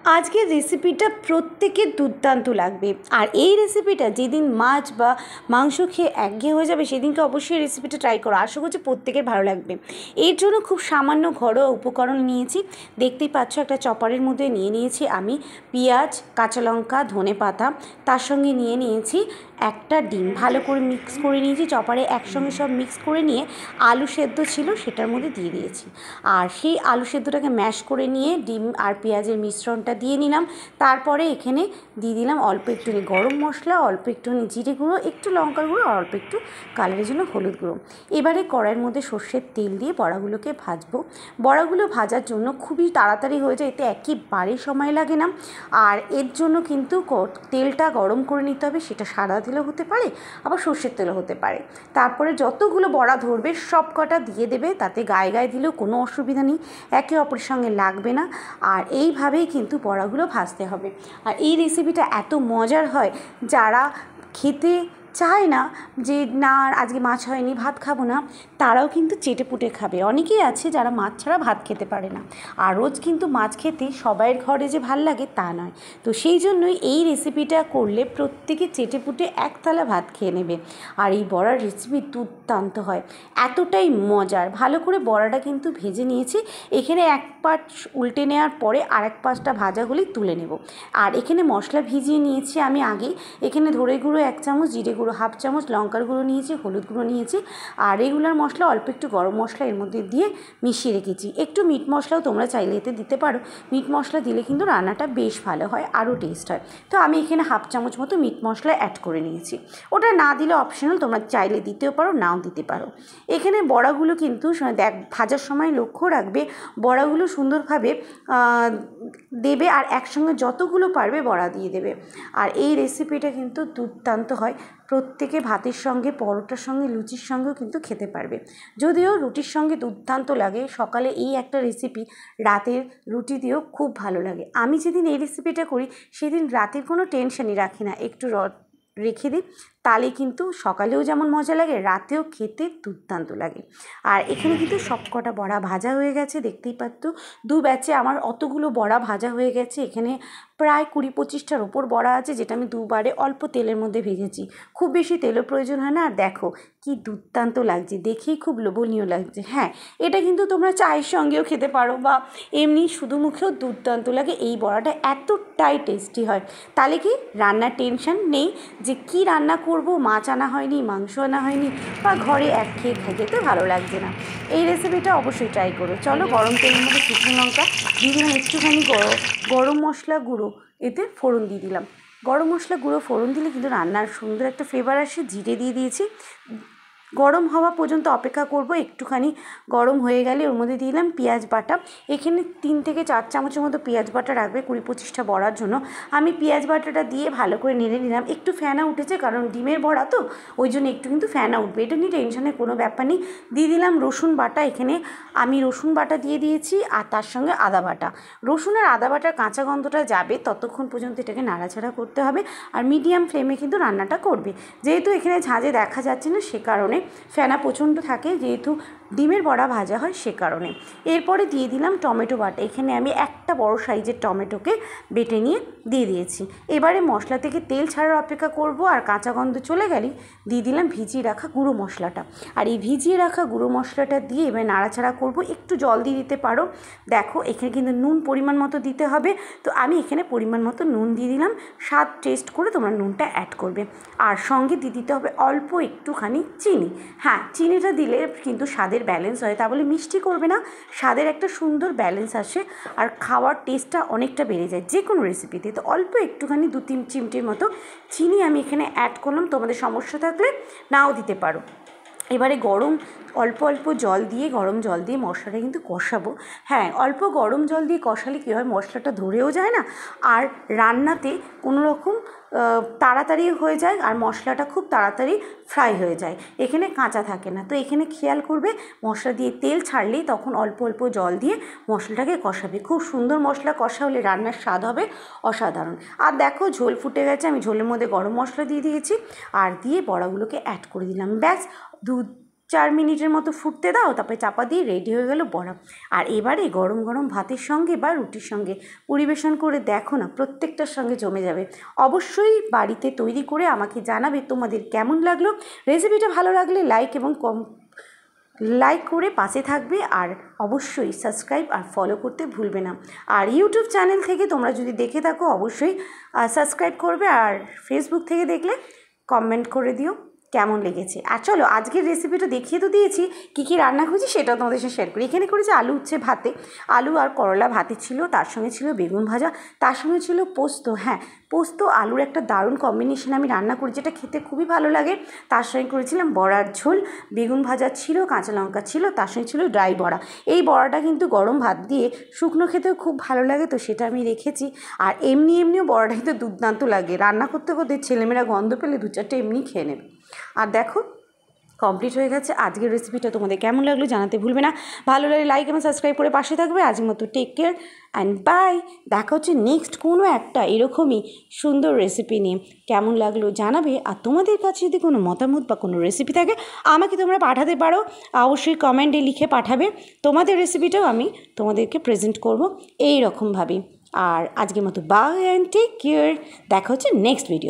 আজকের রেসিপিটা প্রত্যেকের দুর্দান্ত লাগবে। আর এই রেসিপিটা যেদিন মাছ বা মাংস খেয়ে একঘেয়ে হয়ে যাবে সেদিনকে অবশ্যই রেসিপিটা ট্রাই করো। আশা করছি প্রত্যেকের ভালো লাগবে। এর জন্য খুব সামান্য ঘরোয়া উপকরণ নিয়েছি। দেখতেই পাচ্ছ একটা চপারের মধ্যে নিয়েছি আমি পেঁয়াজ, কাঁচা লঙ্কা, ধনেপাতা, তার সঙ্গে নিয়েছি একটা ডিম। ভালো করে মিক্স করে নিয়েছি চপারে, একসঙ্গে সব মিক্স করে নিয়ে আলু সেদ্ধ ছিল সেটার মধ্যে দিয়ে দিয়েছি। আর সেই আলু সেদ্ধটাকে ম্যাশ করে নিয়ে ডিম আর পেঁয়াজের মিশ্রণটা দিয়ে নিলাম। তারপরে এখানে দিয়ে দিলাম অল্প একটুখানি গরম মশলা, অল্প একটুখানি জিরে গুঁড়ো, একটু লঙ্কার গুঁড়ো, অল্প একটু কালারের জন্য হলুদ গুঁড়ো। এবারে কড়াইয়ের মধ্যে সর্ষের তেল দিয়ে বড়াগুলোকে ভাজবো। বড়াগুলো ভাজার জন্য খুবই তাড়াতাড়ি হয়ে যায়, এতে একেবারেই সময় লাগে না। আর এর জন্য কিন্তু তেলটা গরম করে নিতে হবে, সেটা সাদা তেলও হতে পারে আবার সর্ষের তেলও হতে পারে। তারপরে যতগুলো বড়া ধরবে সব কটা দিয়ে দেবে, তাতে গায়ে গায়ে দিলেও কোনো অসুবিধা নেই, একে অপরের সঙ্গে লাগবে না। আর এইভাবেই কিন্তু বড়াগুলো ভাজতে হবে। আর এই রেসিপিটা এত মজার হয়, যারা খেতে চায় না যে না আজকে মাছ হয়নি ভাত খাবো না, তারাও কিন্তু চেটেপুটে খাবে। অনেকেই আছে যারা মাছ ছাড়া ভাত খেতে পারে না। আর রোজ কিন্তু মাছ খেতে সবাইয়ের ঘরে যে ভাল লাগে তা নয়। তো সেই জন্যই এই রেসিপিটা করলে প্রত্যেকে চেটেপুটে এক থালা ভাত খেয়ে নেবে। আর এই বড়ার রেসিপি দুর্দান্ত হয়, এতটাই মজার। ভালো করে বড়াটা কিন্তু ভেজে নিয়েছি। এখানে এক পাশ উল্টে নেওয়ার পরে আরেক পাশটা ভাজা হলেই তুলে নেব। আর এখানে মশলা ভিজিয়ে নিয়েছি আমি আগেই। এখানে ধরে গুঁড়ো 1 চামচ, জিরে গুঁড়ো 1/2 চামচ, লঙ্কার গুঁড়ো নিয়েছি, হলুদ গুঁড়ো নিয়েছি, আর রেগুলার মশলা অল্প একটু গরম মশলা এর মধ্যে দিয়ে মিশিয়ে রেখেছি। একটু মিট মশলাও তোমরা চাইলে এতে দিতে পারো। মিট মশলা দিলে কিন্তু রান্নাটা বেশ ভালো হয়, আরও টেস্ট হয়। তো আমি এখানে 1/2 চামচ মতো মিট মশলা অ্যাড করে নিয়েছি। ওটা না দিলে অপশনাল, তোমরা চাইলে দিতেও পারো নাও দিতে পারো। এখানে বড়াগুলো কিন্তু ভাজার সময় লক্ষ্য রাখবে বড়াগুলো সুন্দরভাবে দেবে, আর একসঙ্গে যতগুলো পারবে বড়া দিয়ে দেবে। আর এই রেসিপিটা কিন্তু দুর্দান্ত হয়, প্রত্যেকে ভাতের সঙ্গে, পরোটার সঙ্গে, লুচির সঙ্গেও কিন্তু খেতে পারবে। যদিও রুটির সঙ্গে দুর্দান্ত লাগে, সকালে এই একটা রেসিপি রাতের রুটি দিয়েও খুব ভালো লাগে। আমি যেদিন এই রেসিপিটা করি সেদিন রাতের কোনো টেনশনই রাখি না, একটু রেখে দিই, তাহলে কিন্তু সকালেও যেমন মজা লাগে রাতেও খেতে দুর্দান্ত লাগে। আর এখানে কিন্তু সব কটা বড়া ভাজা হয়ে গেছে, দেখতেই পাচ্ছ। দু ব্যাচে আমার অতগুলো বড়া ভাজা হয়ে গেছে। এখানে প্রায় 20-25টার ওপর বড়া আছে, যেটা আমি দুবারে অল্প তেলের মধ্যে ভেজেছি। খুব বেশি তেলের প্রয়োজন হয় না। আর দেখো কি দুর্দান্ত লাগছে, দেখেই খুব লোভনীয় লাগছে। হ্যাঁ, এটা কিন্তু তোমরা চায়ের সঙ্গেও খেতে পারো বা এমনি শুধু মুখেও দুর্দান্ত লাগে। এই বড়াটা এতটাই টেস্টি হয়, তাহলে কি রান্নার টেনশন নেই যে কি রান্না করব, মাছ আনা হয়নি, মাংস আনা হয়নি, বা ঘরে একঘেয়ে খেতে ভালো লাগছে না। এই রেসিপিটা অবশ্যই ট্রাই করো। চলো, গরম তেলের মধ্যে শুকনো লঙ্কা দিয়ে দিলাম, একটুখানি গরম মশলা গুঁড়ো এতে ফোড়ন দিয়ে দিলাম। গরম মশলা গুঁড়ো ফোড়ন দিলে কিন্তু রান্নার সুন্দর একটা ফ্লেভার আসে। জিরে দিয়ে দিয়েছি, গরম হওয়া পর্যন্ত অপেক্ষা করব। একটুখানি গরম হয়ে গেলে ওর মধ্যে দিলাম পেঁয়াজ বাটা। এখানে 3 থেকে 4 চামচের মতো পেঁয়াজ বাটা রাখবে 20-25টা বড়ার জন্য। আমি পেঁয়াজ বাটাটা দিয়ে ভালো করে নেড়ে নিলাম। একটু ফেনা উঠেছে, কারণ ডিমের বড়া তো, ওই জন্য একটু কিন্তু ফেনা উঠবে, এটা নিয়ে টেনশনের কোনো ব্যাপার নেই। দিয়ে দিলাম রসুন বাটা। এখানে আমি রসুন বাটা দিয়ে দিয়েছি, আর তার সঙ্গে আদা বাটা। রসুন আর আদা বাটার কাঁচা গন্ধটা যাবে ততক্ষণ পর্যন্ত এটাকে নাড়াচাড়া করতে হবে। আর মিডিয়াম ফ্লেমে কিন্তু রান্নাটা করবে। যেহেতু এখানে ঝাঁঝে দেখা যাচ্ছে না, সে কারণে ফেনা প্রচণ্ড থাকে, যেহেতু ডিমের বড়া ভাজা হয় সে কারণে। এরপরে দিয়ে দিলাম টমেটো বাটা। এখানে আমি একটা বড় সাইজের টমেটোকে বেটে নিয়ে দিয়ে দিয়েছি। এবারে মশলা থেকে তেল ছাড়ার অপেক্ষা করব, আর কাঁচা গন্ধ চলে গেলেই দিয়ে দিলাম ভিজিয়ে রাখা গুঁড়ো মশলাটা। আর এই ভিজিয়ে রাখা গুঁড়ো মশলাটা দিয়ে এবার নাড়াচাড়া করব। একটু জল দিয়ে দিতে পারো। দেখো এখানে কিন্তু নুন পরিমাণ মতো দিতে হবে, তো আমি এখানে পরিমাণ মতো নুন দিয়ে দিলাম। স্বাদ টেস্ট করে তোমরা নুনটা অ্যাড করবে। আর সঙ্গে দিয়ে দিতে হবে অল্প একটুখানি চিনি। হ্যাঁ, চিনিটা দিলে কিন্তু স্বাদের ব্যালেন্স হয়, তা বলে মিষ্টি করবে না, স্বাদের একটা সুন্দর ব্যালেন্স আসে, আর খাওয়ার টেস্টটা অনেকটা বেড়ে যায় যে কোনো রেসিপিতে। তো অল্প একটুখানি 2-3 চিমটির মতো চিনি আমি এখানে অ্যাড করলাম, তোমাদের সমস্যা থাকলে নাও দিতে পারো। এবারে অল্প অল্প জল দিয়ে, গরম জল দিয়ে মশলাটা কিন্তু কষাবো। হ্যাঁ, অল্প গরম জল দিয়ে কষালে কী হয়, মশলাটা ধরেও যায় না, আর রান্নাতে কোনো রকম তাড়াতাড়ি হয়ে যায়, আর মশলাটা খুব তাড়াতাড়ি ফ্রাই হয়ে যায়, এখানে কাঁচা থাকে না। তো এখানে খেয়াল করবে মশলা দিয়ে তেল ছাড়লেই তখন অল্প অল্প জল দিয়ে মশলাটাকে কষাবে। খুব সুন্দর মশলা কষা হলে রান্নার স্বাদ হবে অসাধারণ। আর দেখো ঝোল ফুটে গেছে, আমি ঝোলের মধ্যে গরম মশলা দিয়ে দিয়েছি, আর দিয়ে বড়াগুলোকে অ্যাড করে দিলাম। ব্যাস 4 মিনিটের মতো ফুটতে দাও, তারপরে চাপা দিয়ে রেডি হয়ে গেল বড়া। আর এবারে গরম গরম ভাতের সঙ্গে বা রুটির সঙ্গে পরিবেশন করে দেখো না, প্রত্যেকটার সঙ্গে জমে যাবে। অবশ্যই বাড়িতে তৈরি করে আমাকে জানাবে তোমাদের কেমন লাগলো। রেসিপিটা ভালো লাগলে লাইক করে পাশে থাকবে, আর অবশ্যই সাবস্ক্রাইব আর ফলো করতে ভুলবে না। আর ইউটিউব চ্যানেল থেকে তোমরা যদি দেখে থাকো অবশ্যই সাবস্ক্রাইব করবে, আর ফেসবুক থেকে দেখলে কমেন্ট করে দিও কেমন লেগেছে। আর চলো আজকের রেসিপিটা দেখিয়ে তো দিয়েছি, কী কী রান্না করেছি সেটাও তোমাদের সাথে শেয়ার করি। এখানে করেছি আলু উচ্ছে ভাতে, আলু আর করলা ভাতে ছিল, তার সঙ্গে ছিল বেগুন ভাজা, তার সঙ্গে ছিল পোস্ত। হ্যাঁ, পোস্ত আলুর একটা দারুণ কম্বিনেশন আমি রান্না করি, যেটা খেতে খুবই ভালো লাগে। তার সঙ্গে করেছিলাম বড়ার ঝোল, বেগুন ভাজা ছিল, কাঁচা লঙ্কা ছিল, তার সঙ্গে ছিল ড্রাই বড়া। এই বড়াটা কিন্তু গরম ভাত দিয়ে শুকনো খেতেও খুব ভালো লাগে, তো সেটা আমি রেখেছি। আর এমনিও বড়াটা কিন্তু দুর্দান্ত লাগে, রান্না করতে করতে ছেলেমেয়েরা গন্ধ পেলে 2-4টে এমনি খেয়ে নেবে। আর দেখো কমপ্লিট হয়ে গেছে। আজকের রেসিপিটা তোমাদের কেমন লাগলো জানাতে ভুলবে না। ভালো লাগলে লাইক এবং সাবস্ক্রাইব করে পাশে থাকবে। আজকের মতো টেক কেয়ার অ্যান্ড বাই। দেখা হচ্ছে নেক্সট কোনো একটা এরকমই সুন্দর রেসিপি নিয়ে। কেমন লাগলো জানাবে। আর তোমাদের কাছে যদি কোনো মতামত বা কোনো রেসিপি থাকে আমাকে তোমরা পাঠাতে পারো, অবশ্যই কমেন্টে লিখে পাঠাবে। তোমাদের রেসিপিটাও আমি তোমাদেরকে প্রেজেন্ট করব এই রকমভাবে। আর আজকের মতো বাই অ্যান্ড টেক কেয়ার। দেখা হচ্ছে নেক্সট ভিডিও।